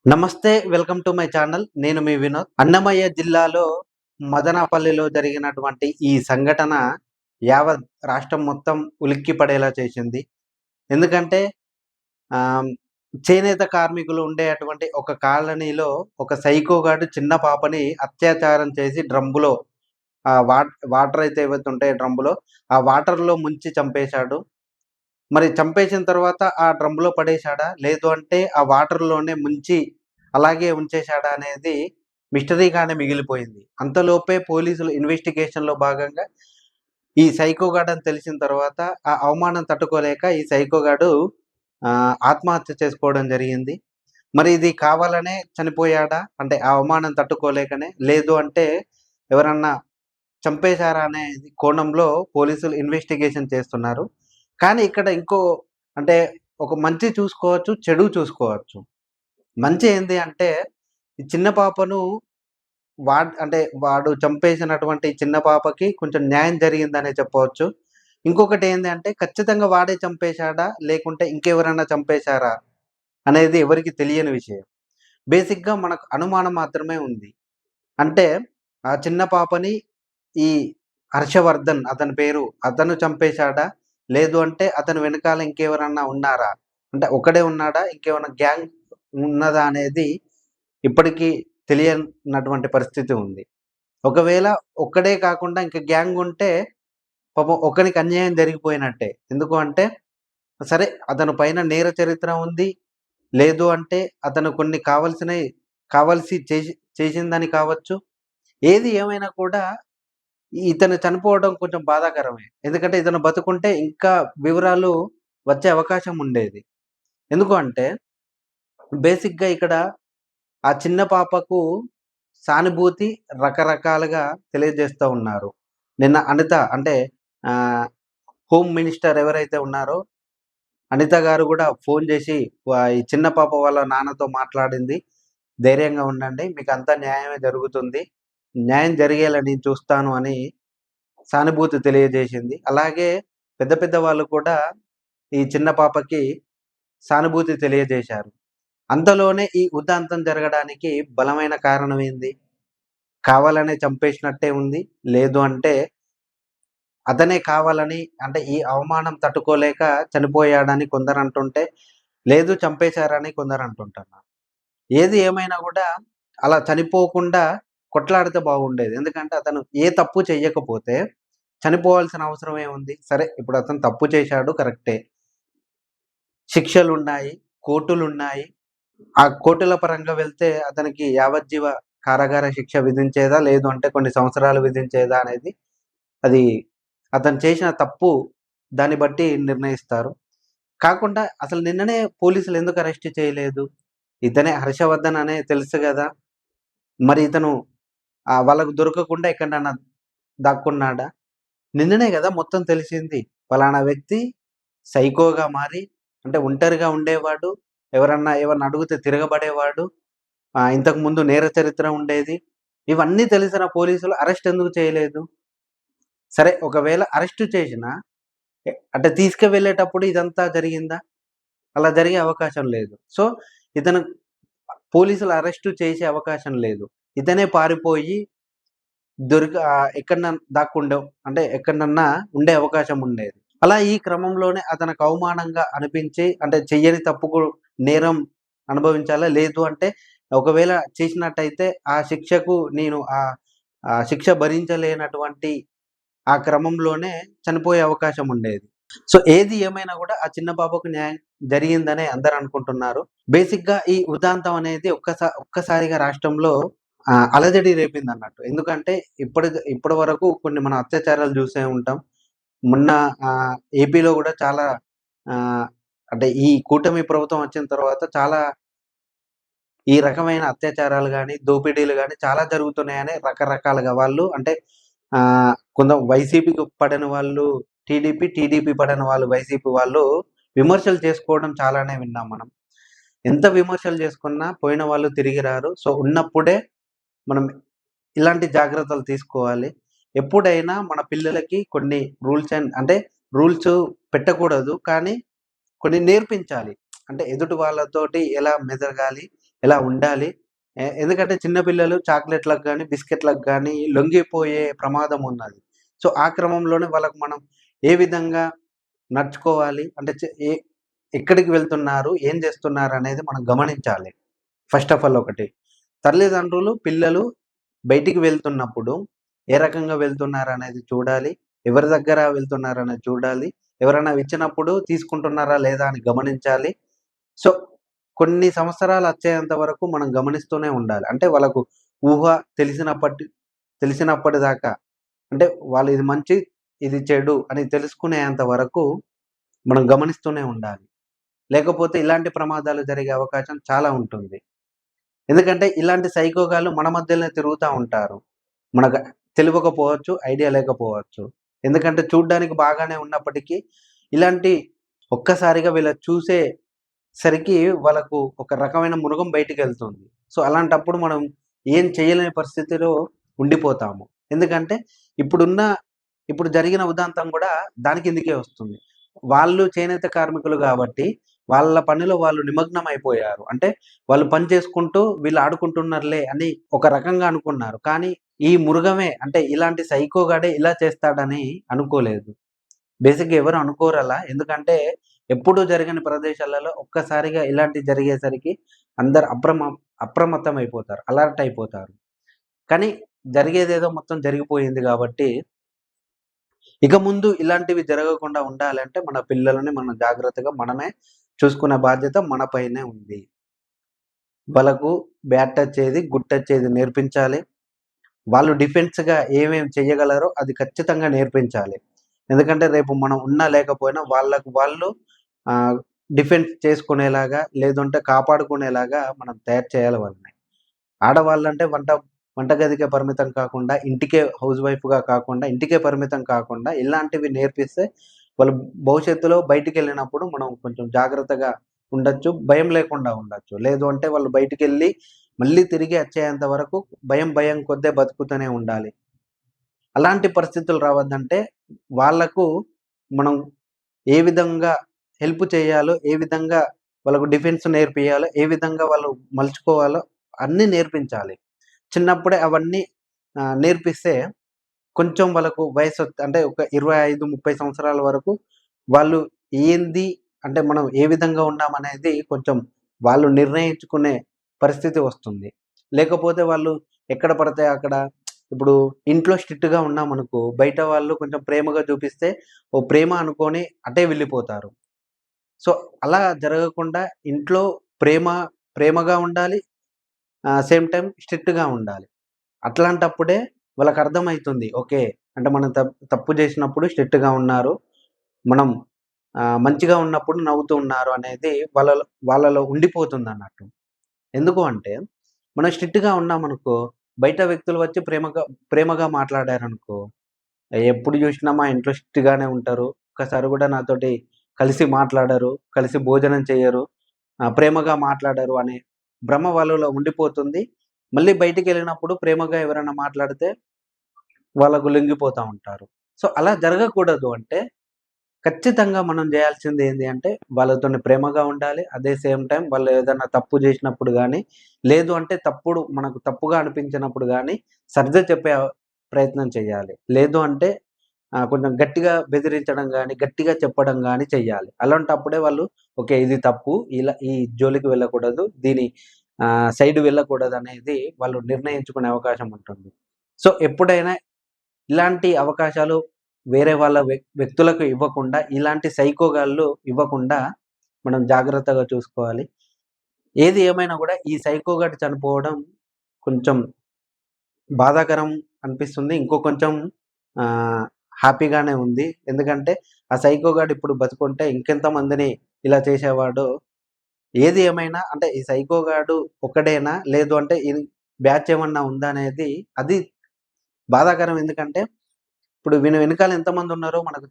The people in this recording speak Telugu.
నమస్తే. Welcome to my channel. నేను మీ వినోద్. అన్నమయ్య జిల్లాలో మదనపల్లిలో జరిగినటువంటి ఈ సంఘటన యావత్ రాష్ట్రం మొత్తం ఉలిక్కి పడేలా చేసింది. ఎందుకంటే ఆహ్, చేనేత కార్మికులు ఉండేటువంటి ఒక కాలనీలో ఒక సైకోగాడు చిన్న పాపని అత్యాచారం చేసి డ్రమ్ములో వాటర్ అయితే ఏవైతే ఉంటాయో డ్రమ్ములో, ఆ వాటర్‌లో ముంచి చంపేశాడు. మరి చంపేసిన తర్వాత ఆ డ్రమ్‌లో పడేశాడా? లేదు అంటే ఆ వాటర్‌లోనే ముంచి అలాగే ఉంచేశాడా? అనేది మిస్టరీగానే మిగిలిపోయింది. అంతలోపే పోలీసులు ఇన్వెస్టిగేషన్‌లో భాగంగా ఈ సైకో గాడని తెలిసిన తర్వాత ఆ అవమానం తట్టుకోలేక ఈ సైకో గాడు ఆత్మహత్య చేసుకోవడం జరిగింది. మరి ఇది కావాలనే చనిపోయాడా? అంటే ఆ అవమానం తట్టుకోలేకనే? లేదు అంటే ఎవరన్నా చంపేశారా అనే కోణంలో పోలీసులు ఇన్వెస్టిగేషన్ చేస్తున్నారు. కానీ ఇక్కడ ఇంకో అంటే ఒక మంచి చూసుకోవచ్చు, చెడు చూసుకోవచ్చు. మంచి ఏంది అంటే, ఈ చిన్న పాపను అంటే వాడు చంపేసినటువంటి చిన్న పాపకి కొంచెం న్యాయం జరిగిందనే చెప్పవచ్చు. ఇంకొకటి ఏంది అంటే ఖచ్చితంగా వాడే చంపేశాడా? లేకుంటే ఇంకెవరైనా చంపేశారా? అనేది ఎవరికీ తెలియని విషయం. బేసిక్‌గా మనకు అనుమానం మాత్రమే ఉంది. అంటే ఆ చిన్న పాపని ఈ హర్షవర్ధన్ అతని పేరు. అతను చంపేశాడా? లేదు అంటే అతని వెనకాల ఇంకెవరన్నా ఉన్నారా? అంటే ఒకడే ఉన్నాడా? ఇంకేమన్నా గ్యాంగ్ ఉన్నదా? అనేది ఇప్పటికీ తెలియనటువంటి పరిస్థితి ఉంది. ఒకవేళ ఒక్కడే కాకుండా ఇంక గ్యాంగ్ ఉంటే పాపం ఒకనికి అన్యాయం జరిగిపోయినట్టే. ఎందుకు అంటే సరే అతని పైన నేర చరిత్ర ఉంది. లేదు అంటే అతను కొన్ని కావాల్సి చేసిందని కావచ్చు. ఏది ఏమైనా కూడా ఇతను చనిపోవడం కొంచెం బాధాకరమే. ఎందుకంటే ఇతను బతుకుంటే ఇంకా వివరాలు వచ్చే అవకాశం ఉండేది. ఎందుకు అంటే బేసిక్‌గా ఇక్కడ ఆ చిన్న పాపకు సానుభూతి రకరకాలుగా తెలియజేస్తా ఉన్నారు. నిన్న అనిత అంటే ఆహ్, హోమ్ మినిస్టర్ ఎవరైతే ఉన్నారో అనిత గారు గూడా ఫోను జేసి ఈ చిన్న పాప వాళ్ళ నాన్నతో మాట్లాడింది. "ధైర్యంగా ఉండండి. మీకంతా న్యాయమే జరుగుతుంది. న్యాయం జరిగేలా నేను చూస్తాను" అని సానుభూతి తెలియజేసింది. అలాగే పెద్ద పెద్ద వాళ్ళు కూడా ఈ చిన్న పాపకి సానుభూతి తెలియజేశారు. అంతలోనే ఈ ఉదంతం జరగడానికి బలమైన కారణం ఏంది? కావాలనే చంపేసినట్టే ఉంది. లేదు అంటే అతనే కావాలని అంటే ఈ అవమానం తట్టుకోలేక చనిపోయాడని కొందరంటుంటే, లేదు చంపేశారని కొందరంటుంటున్నారు. ఏది ఏమైనా గూడా అలా చనిపోకుండా కొట్లాడితే బాగుండేది. ఎందుకంటే అతను ఏ తప్పు చెయ్యకపోతే చనిపోవాల్సిన అవసరం ఏముంది? సరే ఇప్పుడు అతను తప్పు చేశాడు కరెక్టే. శిక్షలున్నాయి, కోర్టులున్నాయి. ఆ కోర్టుల పరంగా వెళ్తే అతనికి యావజ్జీవ కారాగార శిక్ష విధించేదా? లేదు అంటే కొన్ని సంవత్సరాలు విధించేదా? అనేది అది అతను చేసిన తప్పు దాన్ని బట్టి నిర్ణయిస్తారు. కాకుండా అసలు నిన్ననే పోలీసులు ఎందుకు అరెస్ట్ చేయలేదు? ఇతనే హర్షవర్ధన్ అనే తెలుసు గదా! మరి ఇతను వాళ్ళకు దొరకకుండా ఎక్కడనన్నా దాక్కున్నాడా? నిన్ననే గదా మొత్తం తెలిసింది. పలానా వ్యక్తి సైకోగా మారి అంటే ఒంటరిగా ఉండేవాడు. ఎవరన్నా ఏమన్నా అడిగితే తిరగబడేవాడు. ఇంతకుముందు నేర చరిత్ర ఉండేది. ఇవన్నీ తెలిసిన పోలీసులు అరెస్ట్ ఎందుకు చేయలేదు? సరే ఒకవేళ అరెస్ట్ చేసినా అంటే తీసుకువెళ్ళేటప్పుడు ఇదంతా జరిగిందా? అలా జరిగే అవకాశం లేదు. సో, ఇతను పోలీసులు అరెస్టు చేసే అవకాశం లేదు. ఇతనే పారిపోయి ఎక్కడన్నా అంటే ఎక్కడనన్నా ఉండే అవకాశం ఉండేది. అలా ఈ క్రమంలోనే అతనికి అవమానంగా అనిపించి అంటే చెయ్యని తప్పుకు నేరం అనుభవించాలా? లేదు అంటే ఒకవేళ చేసినట్టయితే ఆ శిక్షకు నేను శిక్ష భరించలేనటువంటి ఆ క్రమంలోనే చనిపోయే అవకాశం ఉండేది. సో, ఏది ఏమైనా గూడా ఆ చిన్న పాపకు న్యాయం జరిగిందనే అందరూ అనుకుంటున్నారు. బేసిక్‌గా ఈ ఉదాంతం అనేది ఒక్కసారిగా రాష్ట్రంలో అలజడి రేపిందన్నట్టు. ఎందుకంటే ఇప్పటి వరకు కొన్ని మనం అత్యాచారాలు జూసే ఉంటాం. మొన్న ఏపీలో గూడా చాలా ఆహ్, అంటే ఈ కూటమి ప్రభుత్వం వచ్చిన తర్వాత చాలా ఈ రకమైన అత్యాచారాలు గాని, దోపిడీలు గాని చాలా జరుగుతున్నాయని రకరకాలుగా వాళ్ళు అంటే కొంత వైసీపీకి పడని వాళ్ళు టీడీపీ, టీడీపీ పడని వాళ్ళు వైసీపీ వాళ్ళు విమర్శలు చేసుకోవడం చాలానే విన్నాం మనం. ఎంత విమర్శలు చేసుకున్నా పోయిన వాళ్ళు తిరిగి రారు. సో, ఉన్నప్పుడే మనం ఇలాంటి జాగ్రత్తలు తీసుకోవాలి. ఎప్పుడైనా మన పిల్లలకి కొన్ని అంటే రూల్స్ పెట్టకూడదు. కానీ కొన్ని నేర్పించాలి. అంటే ఎదుటి వాళ్ళతోటి ఎలా మెదగాలి? ఇలా ఉండాలి. ఎందుకంటే చిన్న పిల్లలు చాక్లెట్‌లకు గాని, బిస్కెట్‌లకు గాని లొంగిపోయే ప్రమాదం ఉన్నది. సో, ఆ క్రమంలోనే వాళ్ళకు మనం ఏ విధంగా నడుచుకోవాలి అంటే ఎక్కడికి వెళ్తున్నారు? ఏం చేస్తున్నారనేది మనం గమనించాలి. ఫస్ట్ ఆఫ్ ఆల్ ఒకటి. తల్లిదండ్రులు, పిల్లలు బయటికి వెళ్తున్నప్పుడు ఏ రకంగా వెళ్తున్నారనేది చూడాలి. ఎవరి దగ్గర వెళ్తున్నారనేది చూడాలి. ఎవరైనా ఇచ్చినప్పుడు తీసుకుంటున్నారా లేదా అని గమనించాలి. సో, కొన్ని సంవత్సరాలు అచ్చేంత వరకు మనం గమనిస్తూనే ఉండాలి. అంటే వాళ్ళకు ఊహ తెలిసినప్పటిదాకా అంటే వాళ్ళు ఇది మంచి, ఇది చెడు అని తెలుసుకునేంత వరకు మనం గమనిస్తూనే ఉండాలి. లేకపోతే ఇలాంటి ప్రమాదాలు జరిగే అవకాశం చాలా ఉంటుంది. ఎందుకంటే ఇలాంటి సైకోగాళ్ళు మన మధ్యలోనే తిరుగుతా ఉంటారు. మనకు తెలవకపోవచ్చు, ఐడియా లేకపోవచ్చు. ఎందుకంటే చూడ్డానికి బాగానే ఉన్నప్పటికీ ఇలాంటి ఒక్కసారిగా వీళ్ళ చూసే సరికి వాళ్ళకు ఒక రకమైన మృగం బయటికెళ్తుంది. సో, అలాంటప్పుడు మనం ఏం చేయలేని పరిస్థితిలో ఉండిపోతాము. ఎందుకంటే ఇప్పుడున్న ఇప్పుడు జరిగిన ఉదంతం గూడా దాని కిందకే వస్తుంది. వాళ్ళు చేనేత కార్మికులు గాబట్టి, వాళ్ళ పనిలో వాళ్ళు నిమగ్నమైపోయారు. అంటే వాళ్ళు పని చేసుకుంటూ వీళ్ళు ఆడుకుంటున్నారులే అని ఒక రకంగా అనుకున్నారు. కానీ ఈ మృగమే అంటే ఇలాంటి సైకో గాడే ఇలా చేస్తాడని అనుకోలేదు. బేసిక్‌గా ఎవరు అనుకోరలా. ఎందుకంటే ఎప్పుడూ జరగని ప్రదేశాలలో ఒక్కసారిగా ఇలాంటివి జరిగేసరికి అందరు అప్రమత్తమైపోతారు. అలర్ట్ అయిపోతారు. కానీ జరిగేదేదో మొత్తం జరిగిపోయింది గాబట్టి, ఇక ముందు ఇలాంటివి జరగకుండా ఉండాలంటే మన పిల్లలని మనం జాగ్రత్తగా మనమే చూసుకునే బాధ్యత మన పైనే ఉంది. వాళ్ళకు బ్యాడ్ టచ్ ఏది, గుడ్ టచ్ ఏది నేర్పించాలి. వాళ్ళు డిఫెన్స్‌గా ఏమేమి చెయ్యగలరో అది ఖచ్చితంగా నేర్పించాలి. ఎందుకంటే రేపు మనం ఉన్నా లేకపోయినా వాళ్ళకు వాళ్ళు ఆహ్, డిఫెన్స్ చేసుకునేలాగా లేదంటే కాపాడుకునేలాగా మనం తయారు చేయాలి వాళ్ళని. ఆడవాళ్ళంటే వంటగదికే పరిమితం కాకుండా, ఇంటికే హౌస్ వైఫ్‌గా కాకుండా, ఇంటికే పరిమితం కాకుండా ఇలాంటివి నేర్పిస్తే వాళ్ళు భవిష్యత్తులో బయటికెళ్ళినప్పుడు మనం కొంచెం జాగ్రత్తగా ఉండొచ్చు. భయం లేకుండా ఉండొచ్చు. లేదు అంటే వాళ్ళు బయటికెళ్ళి మళ్ళీ తిరిగి అచ్చేంత వరకు భయం కొద్దే బతుకుతూనే ఉండాలి. అలాంటి పరిస్థితులు రావద్దంటే వాళ్ళకు మనం ఏ విధంగా హెల్ప్ చేయాలో, ఏ విధంగా వాళ్ళకు డిఫెన్స్ నేర్పియాలో, ఏ విధంగా వాళ్ళు మలుచుకోవాలో అన్నీ నేర్పించాలి. చిన్నప్పుడే అవన్నీ నేర్పిస్తే కొంచెం వాళ్ళకు అంటే ఒక 25, 30 సంవత్సరాల వరకు వాళ్ళు ఏంది అంటే మనం ఏ విధంగా ఉన్నామనేది కొంచెం వాళ్ళు నిర్ణయించుకునే పరిస్థితి వస్తుంది. లేకపోతే వాళ్ళు ఎక్కడ పడితే అక్కడ ఇప్పుడు ఇంట్లో స్ట్రిక్ట్‌గా ఉన్నామనుకో, బయట వాళ్ళు కొంచెం ప్రేమగా చూపిస్తే, ఓ ప్రేమ అనుకోని అటే వెళ్ళిపోతారు. సో, అలా జరగకుండా ఇంట్లో ప్రేమ ప్రేమగా ఉండాలి. సేమ్ టైమ్ స్ట్రిక్ట్‌గా ఉండాలి. అట్లాంటప్పుడే వాళ్ళకర్థమైతుంది. ఓకే. అంటే మనం తప్పు జేసినప్పుడు స్ట్రిక్ట్‌గా ఉన్నారు. మనం మంచిగా ఉన్నప్పుడు నవ్వుతూ ఉన్నారు అనేది వాళ్ళలో ఉండిపోతుందన్నట్టు. ఎందుకు అంటే, మనం స్ట్రిక్ట్‌గా ఉన్నామనుకో, బయట వ్యక్తులు వచ్చి ప్రేమగా మాట్లాడారనుకో, ఎప్పుడు జూషినా మా ఇంట్లో స్ట్రిక్ట్‌గానే ఉంటారు. ఒక్కసారి గూడా నాతోటి కలిసి మాట్లాడరు, కలిసి భోజనం చెయ్యరు, ప్రేమగా మాట్లాడరు అనే భ్రమ వాళ్ళలో ఉండిపోతుంది. మళ్ళీ బయటికెళ్ళినప్పుడు ప్రేమగా ఎవరైనా మాట్లాడితే వాళ్ళకు లొంగిపోతా ఉంటారు. సో, అలా జరగకూడదు అంటే ఖచ్చితంగా మనం జేయాల్సిందేంది అంటే, వాళ్ళతోని ప్రేమగా ఉండాలి. అదే సేమ్ టైమ్ వాళ్ళు ఏదన్నా తప్పు జేసినప్పుడు గానీ, లేదు అంటే మనకు తప్పుగా అనిపించినప్పుడు గానీ, చెప్పే ప్రయత్నం చేయాలి. లేదు అంటే కొంచెం గట్టిగా బెదిరించడం గానీ, గట్టిగా చెప్పడం గానీ చెయ్యాలి. అలాంటప్పుడే వాళ్ళు ఓకే. ఇది తప్పు. ఈ జోలికి వెళ్ళకూడదు. సైడ్ వెళ్ళకూడదనేది వాళ్ళు నిర్ణయించుకునే అవకాశం ఉంటుంది. సో, ఎప్పుడైనా ఇలాంటి అవకాశాలు వేరే వాళ్ళ వ్యక్తులకు ఇవ్వకుండా, ఇలాంటి సైకోగాళ్ళు ఇవ్వకుండా మనం జాగ్రత్తగా చూసుకోవాలి. ఏది ఏమైనా గూడా ఈ సైకోగాడు చనిపోవడం కొంచెం బాధాకరం అనిపిస్తుంది. ఇంకో కొంచెం ఆహ్, హ్యాపీగానే ఉంది. ఎందుకంటే ఆ సైకోగాడు ఇప్పుడు బతికుంటే ఇంకెంతమందిని ఇలా చేసేవాడో. ఏది ఏమైనా అంటే ఈ సైకోగాడు ఒక్కడేనా? లేదు అంటే బ్యాచ్ ఏమన్నా ఉందా అనేది అది బాధాకరం. ఎందుకంటే ఇప్పుడు వెనకాల ఎంతమందున్నారో మనకు